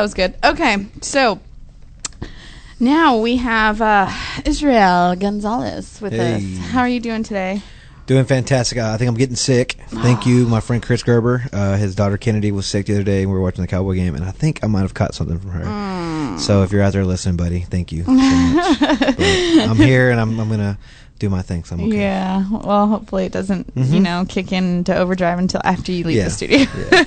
That was good. Okay, so now we have Israel Gonzales with us. How are you doing today? Doing fantastic. I think I'm getting sick. Thank you, my friend Chris Gerber. His daughter Kennedy was sick the other day, and we were watching the Cowboy game, and I think I might have caught something from her. So if you're out there listening, buddy, thank you so much. But I'm here, and I'm going to do my thing, so I'm okay. Yeah, well, hopefully it doesn't, kick into overdrive until after you leave the studio. Yeah.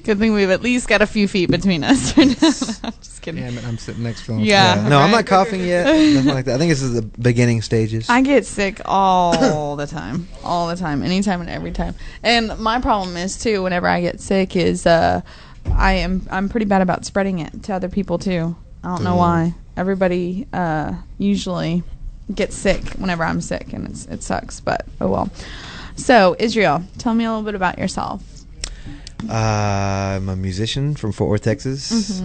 Good thing we've at least got a few feet between us right now. I'm just kidding. Yeah, I'm sitting next to him. Yeah. No, I'm not coughing yet. Nothing like that. I think this is the beginning stages. I get sick all the time. All the time. Anytime and every time. And my problem is, too, whenever I get sick is I'm pretty bad about spreading it to other people, too. I don't know why. Everybody usually get sick whenever I'm sick, and it sucks, but oh well. So, Israel, tell me a little bit about yourself. I'm a musician from Fort Worth, Texas.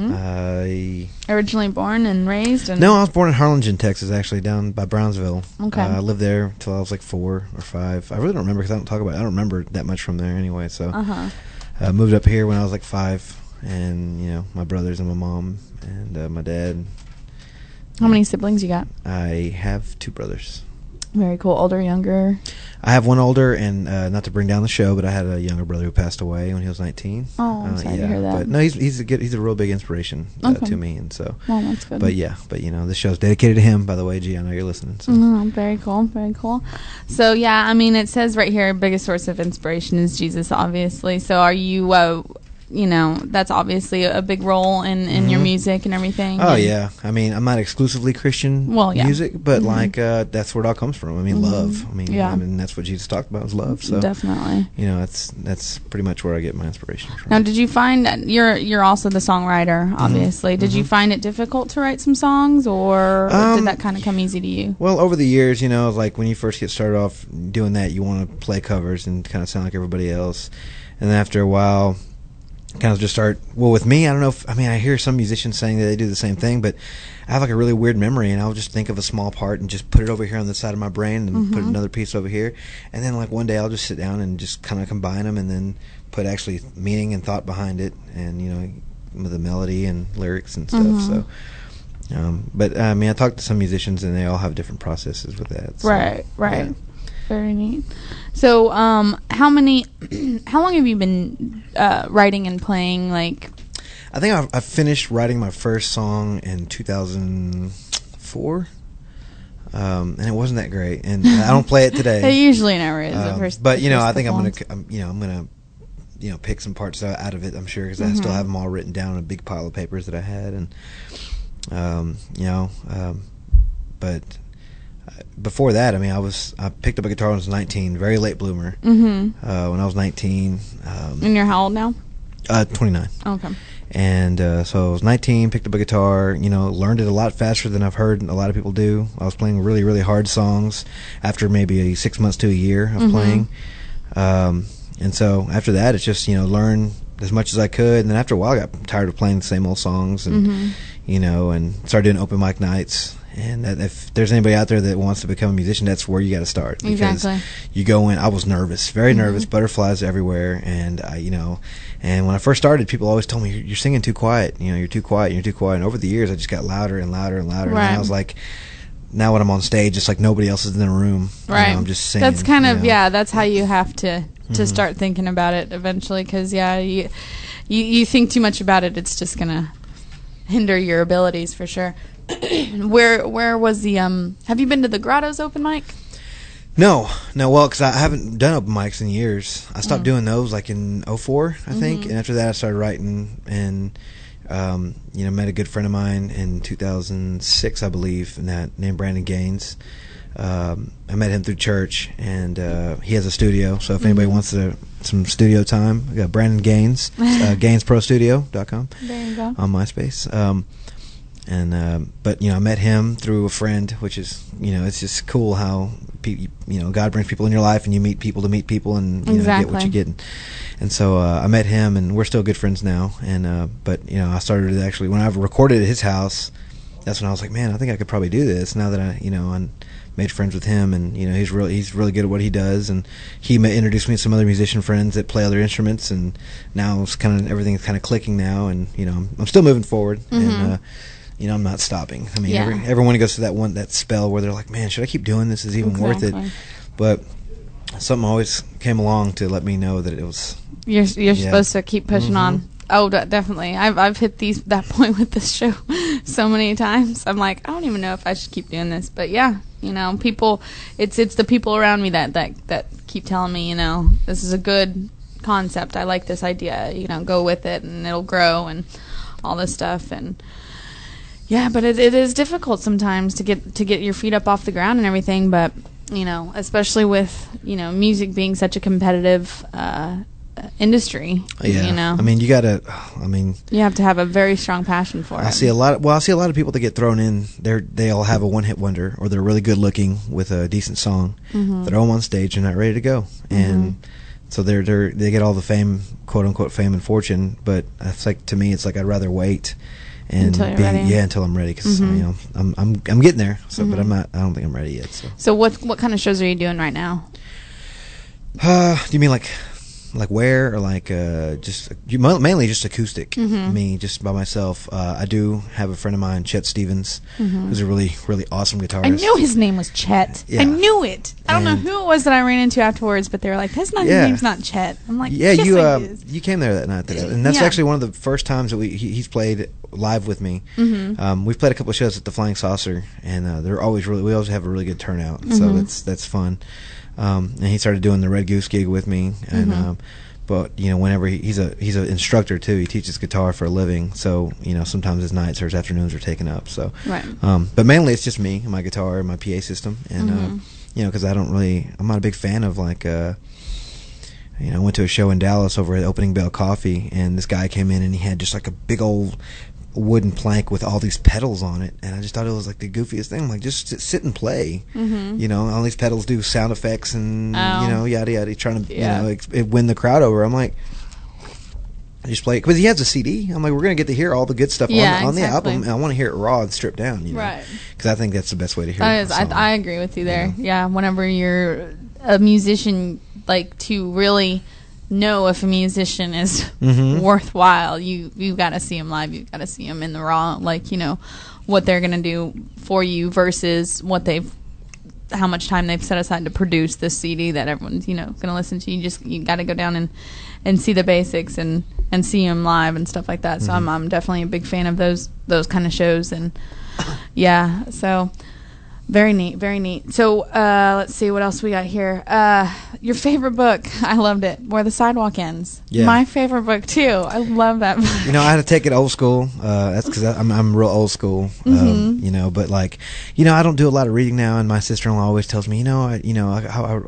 Originally born and raised? No, I was born in Harlingen, Texas, actually, down by Brownsville. Okay. I lived there until I was like 4 or 5. I really don't remember because I don't talk about it. I don't remember that much from there anyway. So I moved up here when I was like 5, and my brothers and my mom and my dad. How many siblings you got? I have 2 brothers. Very cool. Older, younger? I have one older, and not to bring down the show, but I had a younger brother who passed away when he was 19. Oh, I'm sorry to hear that. But no, he's a real big inspiration to me, and so. Well, that's good. But this show's dedicated to him. By the way, G, I know you're listening. So. Very cool, very cool. So yeah, I mean, it says right here, biggest source of inspiration is Jesus, obviously. So are you? That's obviously a big role in your music and everything. Oh, yeah. I mean, I'm not exclusively Christian music, but that's where it all comes from. I mean, love. I mean, that's what Jesus talked about was love. So definitely. That's pretty much where I get my inspiration from. Now, did you find that you're also the songwriter, obviously. Did you find it difficult to write some songs, or did that kind of come easy to you? Well, over the years, like when you first get started off doing that, you want to play covers and kind of sound like everybody else. And then after a while, kind of just start, with me, I don't know I hear some musicians saying that they do the same thing, but I have like a really weird memory, and I'll just think of a small part and just put it over here on the side of my brain and put another piece over here, and then like one day I'll just sit down and just kind of combine them and then put actually meaning and thought behind it, and with the melody and lyrics and stuff. So but I talked to some musicians, and they all have different processes with that. So, right. Yeah. Very neat. So, how long have you been writing and playing? Like, I think I finished writing my first song in 2004, and it wasn't that great. And I don't play it today. It usually never is. The first, but I think I'm gonna pick some parts out of it. I'm sure because I still have them all written down in a big pile of papers that I had, and but. Before that, I picked up a guitar when I was 19, very late bloomer. When I was 19. And you're how old now? 29. Okay. And so I was 19, picked up a guitar, learned it a lot faster than I've heard a lot of people do. I was playing really, really hard songs after maybe 6 months to a year of playing. And so after that, it's just, learn as much as I could. And then after a while, I got tired of playing the same old songs and, and started doing open mic nights. And that if there's anybody out there that wants to become a musician, that's where you got to start. Because you go in, I was nervous, very nervous, butterflies everywhere. And, and when I first started, people always told me, you're singing too quiet. You're too quiet, you're too quiet. And over the years, I just got louder and louder and louder. Right. And I was like, now when I'm on stage, it's like nobody else is in the room. Right. I'm just singing. That's kind of, that's how you have to start thinking about it eventually. Because, you think too much about it, it's just going to hinder your abilities for sure. Where was the have you been to the Grotto's open mic? No, well, because I haven't done open mics in years. I stopped doing those like in 2004, I think, and after that I started writing, and met a good friend of mine in 2006, I believe, named Brandon Gaines. I met him through church, and he has a studio, so if anybody wants some studio time, I got Brandon Gaines, GainesProStudio.com. There you go. On MySpace. But I met him through a friend, which is it's just cool how God brings people in your life, and you meet people to meet people, and get what you get. And so I met him, and we're still good friends now. And but I started actually when I recorded at his house. that's when I was like, man, I think I could probably do this now that I made friends with him, and he's really good at what he does, and he introduced me to some other musician friends that play other instruments, and now it's everything's kind of clicking now, and I'm still moving forward, and I'm not stopping. I mean, everyone goes through that spell where they're like, man, should I keep doing this? Is it even worth it? But something always came along to let me know that it was. You're supposed to keep pushing on. Oh, definitely. I've hit that point with this show so many times. I'm like, I don't even know if I should keep doing this, but yeah, people. It's the people around me that keep telling me, this is a good concept. I like this idea. Go with it, and it'll grow, and all this stuff, and yeah. But it is difficult sometimes to get your feet up off the ground and everything. But especially with music being such a competitive industry. Yeah. I mean, you have to have a very strong passion for it. I see a lot of people that get thrown in. They'll have a one-hit wonder, or they're really good looking with a decent song. They're all on stage and not ready to go, and so they get all the fame, quote unquote fame and fortune. But it's like, to me, it's like I'd rather wait and until you're ready. Until I'm ready, because I'm getting there. So, but I don't think I'm ready yet. So what kind of shows are you doing right now? Do you mean like where, or like mainly just acoustic? Me, just by myself. I do have a friend of mine, Chet Stevens, who's a really, really awesome guitarist. I knew his name was Chet. Yeah. I knew it. I don't know who it was that I ran into afterwards, but they were like, "His name's not Chet." I'm like, "Yeah, yes, you came there that night, and that's actually one of the first times that he's played live with me. We've played a couple of shows at the Flying Saucer, and we always have a really good turnout, so that's fun. And he started doing the Red Goose gig with me, and but whenever he's an instructor too, he teaches guitar for a living, so sometimes his nights or his afternoons are taken up. So, right. But mainly it's just me and my guitar and my PA system, and because I'm not a big fan of like. I went to a show in Dallas over at Opening Bell Coffee, and this guy came in and he had just like a big old wooden plank with all these pedals on it, and I just thought it was like the goofiest thing. I'm like, just sit and play. All these pedals do sound effects and yada yada, trying to win the crowd over. I'm like, I just play it because he has a CD. I'm like, we're gonna get to hear all the good stuff on the album, and I want to hear it raw and stripped down. Right? Because I think that's the best way to hear it. I agree with you there. Yeah, whenever you're a musician, like, to really know if a musician is worthwhile, you've got to see them live. You've got to see them in the raw, like, what they're gonna do for you versus how much time they've set aside to produce this CD that everyone's gonna listen to. You got to go down and see the basics and see them live and stuff like that. So I'm definitely a big fan of those kind of shows, and yeah, so. Very neat, very neat. So, let's see what else we got here. Your favorite book? I loved it. Where the Sidewalk Ends. Yeah. My favorite book too. I love that book. I had to take it old school. That's because I'm real old school. But like, I don't do a lot of reading now, and my sister-in-law always tells me, I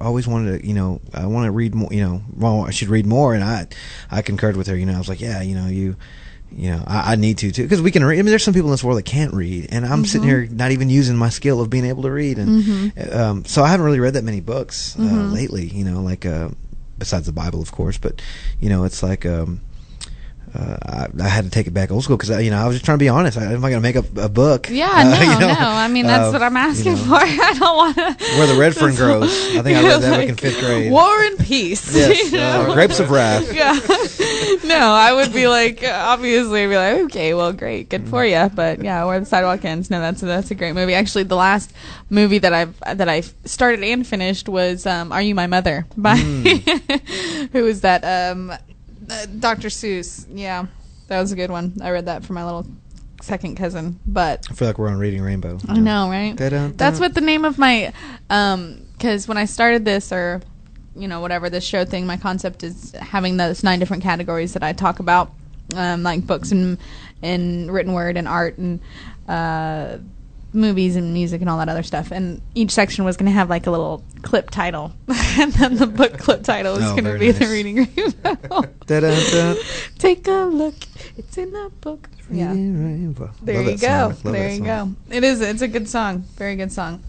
always wanted to, I want to read more. I should read more, and I concurred with her. I was like, yeah, I need to too, because we can read. I mean, there's some people in this world that can't read, and I'm sitting here not even using my skill of being able to read, and so I haven't really read that many books lately. Besides the Bible, of course, but it's like I had to take it back old school because I was just trying to be honest. I'm not going to make up a book. Yeah, no. I mean, that's what I'm asking for. I don't want to. Where the red fern grows. I think I read that book in 5th grade. War and Peace. Yes. Grapes of Wrath. Yeah. No, I would be like, obviously, I'd be like, okay, well, great, good for you. But yeah, Where the Sidewalk Ends. No, that's a great movie. Actually, the last movie that I started and finished was Are You My Mother by who is that? Dr. Seuss. Yeah, that was a good one. I read that for my little second cousin. But I feel like we're on Reading Rainbow. I know, right? That's what the name of my because when I started this, or whatever this show thing, my concept is having those 9 different categories that I talk about, like books and written word and art and movies and music and all that other stuff, and each section was going to have like a little clip title and then the book clip title was going to be nice. The Reading Rainbow. Take a look, it's in the book. Yeah, there you go. There you go. It's a good song, very good song.